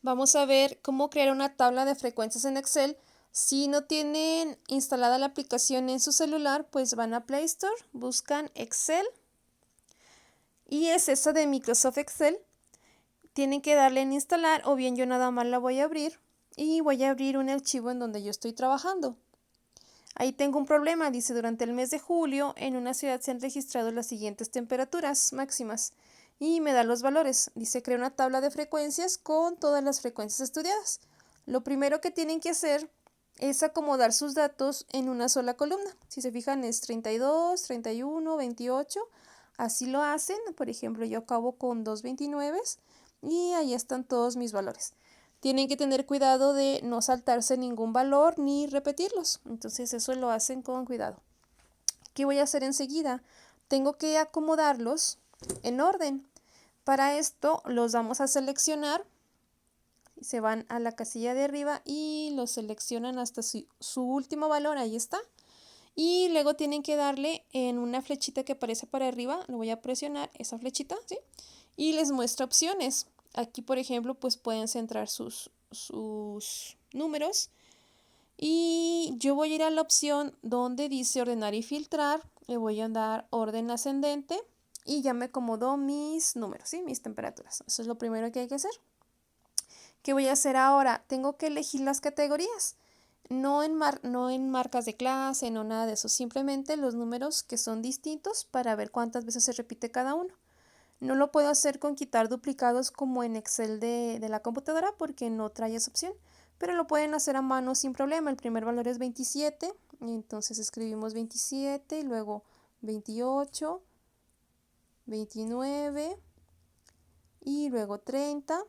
Vamos a ver cómo crear una tabla de frecuencias en Excel. Si no tienen instalada la aplicación en su celular, pues van a Play Store, buscan Excel y es esa de Microsoft Excel. Tienen que darle en instalar o bien yo nada más la voy a abrir y voy a abrir un archivo en donde yo estoy trabajando. Ahí tengo un problema, dice durante el mes de julio en una ciudad se han registrado las siguientes temperaturas máximas y me da los valores. Dice crea una tabla de frecuencias con todas las frecuencias estudiadas. Lo primero que tienen que hacer es acomodar sus datos en una sola columna. Si se fijan es 32, 31, 28. Así lo hacen. Por ejemplo, yo acabo con 229 y ahí están todos mis valores. Tienen que tener cuidado de no saltarse ningún valor ni repetirlos. Entonces eso lo hacen con cuidado. ¿Qué voy a hacer enseguida? Tengo que acomodarlos en orden. Para esto los vamos a seleccionar. Se van a la casilla de arriba y los seleccionan hasta su último valor. Ahí está. Y luego tienen que darle en una flechita que aparece para arriba. Lo voy a presionar, esa flechita, ¿sí? Y les muestra opciones. Aquí, por ejemplo, pues pueden centrar sus números. Y yo voy a ir a la opción donde dice ordenar y filtrar. Le voy a dar orden ascendente y ya me acomodó mis números, ¿sí? Mis temperaturas. Eso es lo primero que hay que hacer. ¿Qué voy a hacer ahora? Tengo que elegir las categorías. No en marcas de clase, no nada de eso. Simplemente los números que son distintos para ver cuántas veces se repite cada uno. No lo puedo hacer con quitar duplicados como en Excel de la computadora porque no trae esa opción, pero lo pueden hacer a mano sin problema. El primer valor es 27, y entonces escribimos 27 y luego 28, 29 y luego 30.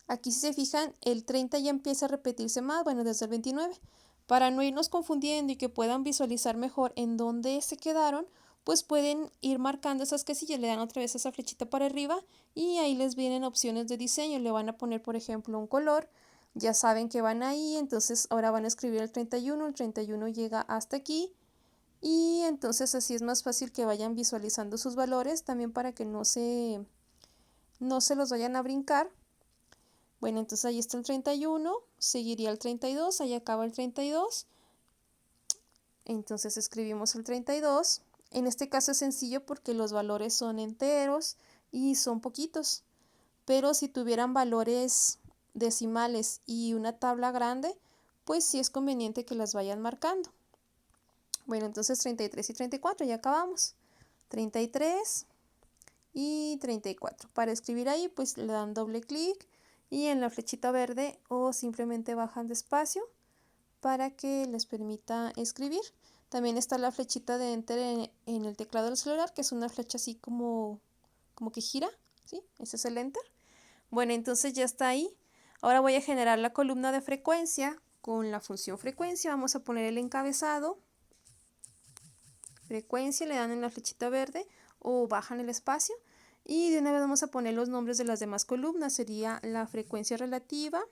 Aquí si se fijan, el 30 ya empieza a repetirse más, bueno, desde el 29. Para no irnos confundiendo y que puedan visualizar mejor en dónde se quedaron, pues pueden ir marcando esas casillas, le dan otra vez esa flechita para arriba y ahí les vienen opciones de diseño. Le van a poner, por ejemplo, un color, ya saben que van ahí, entonces ahora van a escribir el 31 llega hasta aquí y entonces así es más fácil que vayan visualizando sus valores, también para que no se los vayan a brincar. Bueno, entonces ahí está el 31, seguiría el 32, ahí acaba el 32. Entonces escribimos el 32. En este caso es sencillo porque los valores son enteros y son poquitos. Pero si tuvieran valores decimales y una tabla grande, pues sí es conveniente que las vayan marcando. Bueno, entonces 33 y 34, ya acabamos. 33 y 34. Para escribir ahí, pues le dan doble clic y en la flechita verde o simplemente bajan despacio para que les permita escribir. También está la flechita de Enter en el teclado del celular, que es una flecha así como que gira, ¿sí? Ese es el Enter. Bueno, entonces ya está ahí. Ahora voy a generar la columna de frecuencia con la función frecuencia. Vamos a poner el encabezado. Frecuencia, le dan en la flechita verde o bajan el espacio. Y de una vez vamos a poner los nombres de las demás columnas. Sería la frecuencia relativa,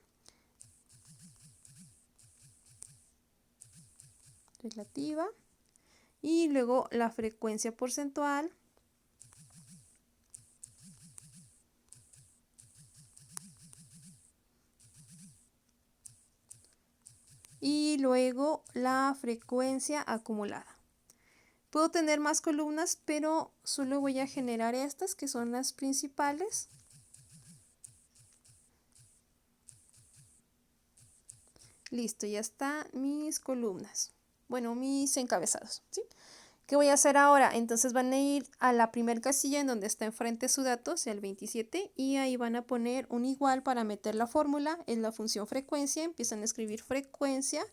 y luego la frecuencia porcentual, y luego la frecuencia acumulada. Puedo tener más columnas, pero solo voy a generar estas que son las principales. Listo, ya están mis columnas. Bueno, mis encabezados, ¿sí? ¿Qué voy a hacer ahora? Entonces van a ir a la primera casilla en donde está enfrente su dato, o sea el 27, y ahí van a poner un igual para meter la fórmula, en la función frecuencia, empiezan a escribir frecuencia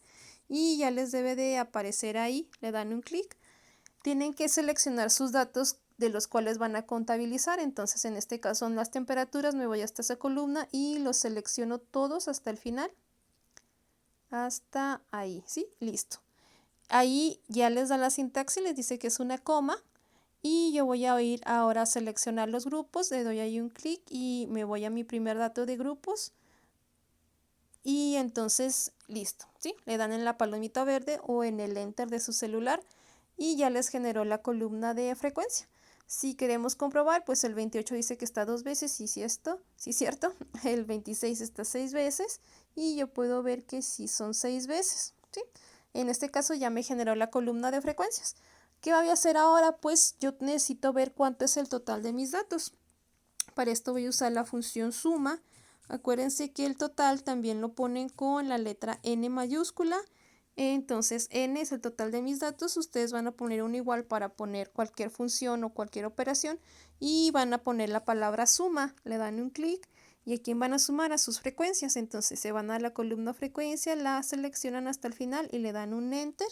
y ya les debe de aparecer ahí, le dan un clic. Tienen que seleccionar sus datos de los cuales van a contabilizar, entonces en este caso son las temperaturas, me voy hasta esa columna y los selecciono todos hasta el final, hasta ahí, ¿sí? Listo. Ahí ya les da la sintaxis, les dice que es una coma y yo voy a ir ahora a seleccionar los grupos, le doy ahí un clic y me voy a mi primer dato de grupos y entonces listo, ¿sí? Le dan en la palomita verde o en el enter de su celular y ya les generó la columna de frecuencia. Si queremos comprobar, pues el 28 dice que está 2 veces, sí, cierto. El 26 está 6 veces y yo puedo ver que sí son 6 veces, ¿sí? En este caso ya me generó la columna de frecuencias. ¿Qué voy a hacer ahora? Pues yo necesito ver cuánto es el total de mis datos. Para esto voy a usar la función suma. Acuérdense que el total también lo ponen con la letra N mayúscula. Entonces N es el total de mis datos. Ustedes van a poner un igual para poner cualquier función o cualquier operación y van a poner la palabra suma. Le dan un clic y aquí van a sumar a sus frecuencias. Entonces se van a la columna frecuencia, la seleccionan hasta el final y le dan un enter.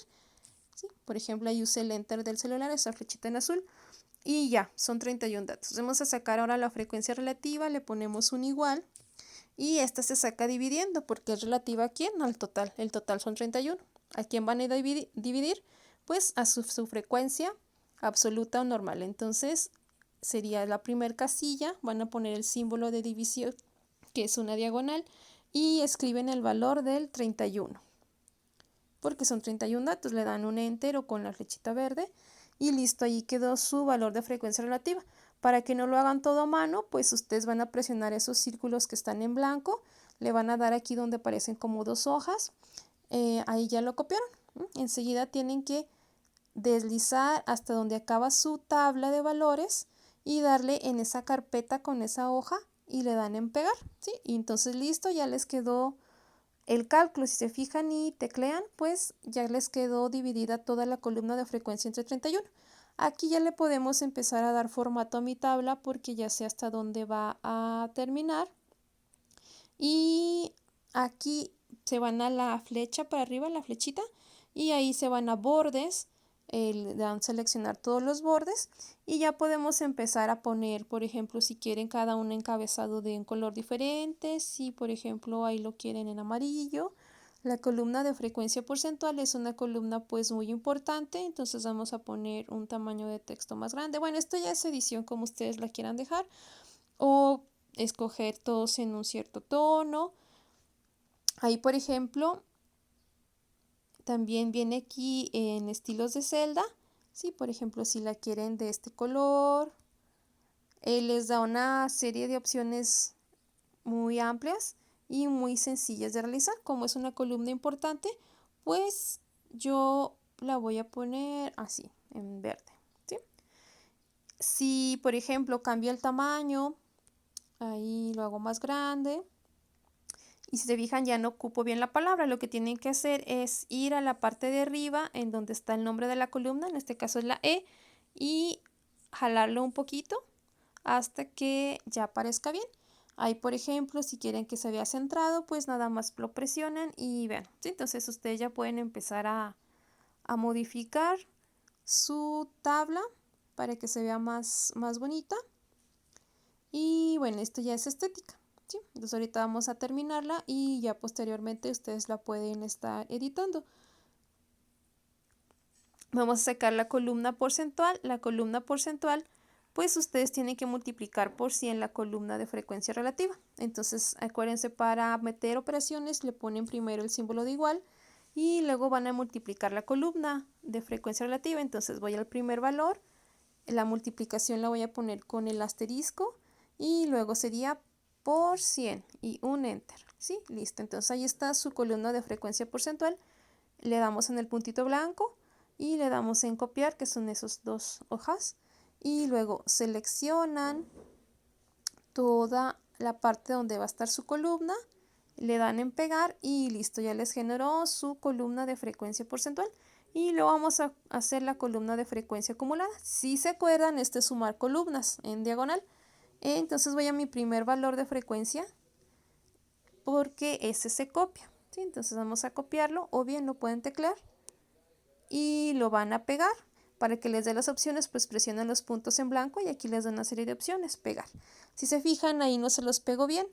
¿Sí? Por ejemplo, ahí usé el enter del celular, esa flechita en azul. Y ya, son 31 datos. Vamos a sacar ahora la frecuencia relativa, le ponemos un igual y esta se saca dividiendo porque es relativa a quién, al total. El total son 31. ¿A quién van a dividir? Pues a su frecuencia absoluta o normal. Entonces sería la primera casilla, van a poner el símbolo de división que es una diagonal y escriben el valor del 31. Porque son 31 datos, le dan un enter o con la flechita verde y listo, ahí quedó su valor de frecuencia relativa. Para que no lo hagan todo a mano, pues ustedes van a presionar esos círculos que están en blanco, le van a dar aquí donde aparecen como 2 hojas, ahí ya lo copiaron. Enseguida tienen que deslizar hasta donde acaba su tabla de valores y darle en esa carpeta con esa hoja y le dan en pegar, ¿sí? Y entonces listo, ya les quedó el cálculo. Si se fijan y teclean, pues ya les quedó dividida toda la columna de frecuencia entre 31. Aquí ya le podemos empezar a dar formato a mi tabla porque ya sé hasta dónde va a terminar. Y aquí se van a la flecha para arriba, la flechita, y ahí se van a bordes, le dan seleccionar todos los bordes y ya podemos empezar a poner, por ejemplo, si quieren cada un encabezado de un color diferente, si por ejemplo ahí lo quieren en amarillo. La columna de frecuencia porcentual es una columna pues muy importante, entonces vamos a poner un tamaño de texto más grande. Bueno, esto ya es edición como ustedes la quieran dejar o escoger todos en un cierto tono. Ahí por ejemplo también viene aquí en estilos de celda, ¿sí? Por ejemplo si la quieren de este color, les da una serie de opciones muy amplias y muy sencillas de realizar. Como es una columna importante, pues yo la voy a poner así, en verde, ¿sí? Si por ejemplo cambio el tamaño, ahí lo hago más grande. Y si se fijan ya no ocupo bien la palabra, lo que tienen que hacer es ir a la parte de arriba en donde está el nombre de la columna, en este caso es la E, y jalarlo un poquito hasta que ya aparezca bien. Ahí por ejemplo si quieren que se vea centrado, pues nada más lo presionan y vean, ¿sí? Entonces ustedes ya pueden empezar a modificar su tabla para que se vea más bonita. Y bueno, esto ya es estética, ¿sí? Entonces ahorita vamos a terminarla y ya posteriormente ustedes la pueden estar editando. Vamos a sacar la columna porcentual. La columna porcentual, pues ustedes tienen que multiplicar por 100 la columna de frecuencia relativa. Entonces acuérdense, para meter operaciones le ponen primero el símbolo de igual y luego van a multiplicar la columna de frecuencia relativa. Entonces voy al primer valor, la multiplicación la voy a poner con el asterisco y luego sería por 100 y un enter, ¿sí? Listo, entonces ahí está su columna de frecuencia porcentual. Le damos en el puntito blanco y le damos en copiar, que son esas 2 hojas, y luego seleccionan toda la parte donde va a estar su columna, le dan en pegar y listo, ya les generó su columna de frecuencia porcentual. Y luego vamos a hacer la columna de frecuencia acumulada. Si se acuerdan, este es sumar columnas en diagonal. Entonces voy a mi primer valor de frecuencia porque ese se copia, ¿sí? Entonces vamos a copiarlo o bien lo pueden teclear y lo van a pegar. Para que les dé las opciones, pues presionan los puntos en blanco y aquí les da una serie de opciones, pegar. Si se fijan, ahí no se los pego bien.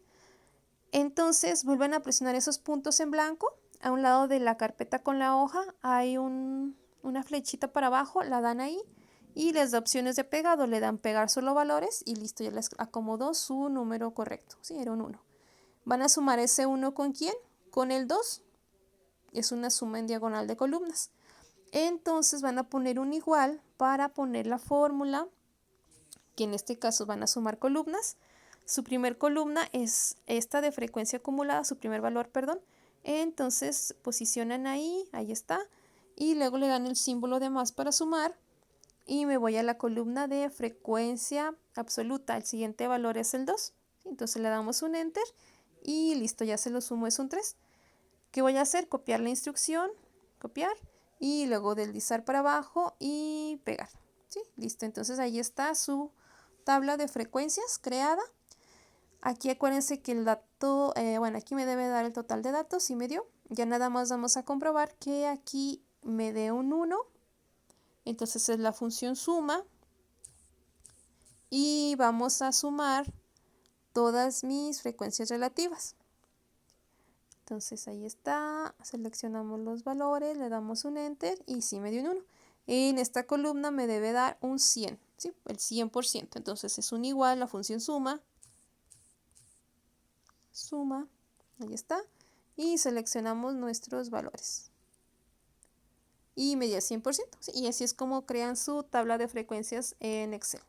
Entonces vuelven a presionar esos puntos en blanco. A un lado de la carpeta con la hoja hay una flechita para abajo, la dan ahí y les da opciones de pegado. Le dan pegar solo valores y listo, ya les acomodó su número correcto. Sí, era un 1. Van a sumar ese 1 ¿con quién? Con el 2. Es una suma en diagonal de columnas. Entonces van a poner un igual para poner la fórmula que en este caso van a sumar columnas. Su primer columna es esta de frecuencia acumulada, su primer valor, perdón. Entonces posicionan ahí está, y luego le dan el símbolo de más para sumar, y me voy a la columna de frecuencia absoluta. El siguiente valor es el 2. Entonces le damos un enter y listo, ya se lo sumo, es un 3. ¿Qué voy a hacer? Copiar la instrucción, copiar, y luego deslizar para abajo y pegar. ¿Sí? Listo, entonces ahí está su tabla de frecuencias creada. Aquí acuérdense que el dato, bueno, aquí me debe dar el total de datos y me dio. Ya nada más vamos a comprobar que aquí me dé un 1. Entonces es la función suma. Y vamos a sumar todas mis frecuencias relativas. Entonces ahí está, seleccionamos los valores, le damos un enter y sí me dio un 1. En esta columna me debe dar un 100, ¿sí? El 100%. Entonces es un igual, la función suma, ahí está, y seleccionamos nuestros valores. Y me dio 100%, ¿sí? Y así es como crean su tabla de frecuencias en Excel.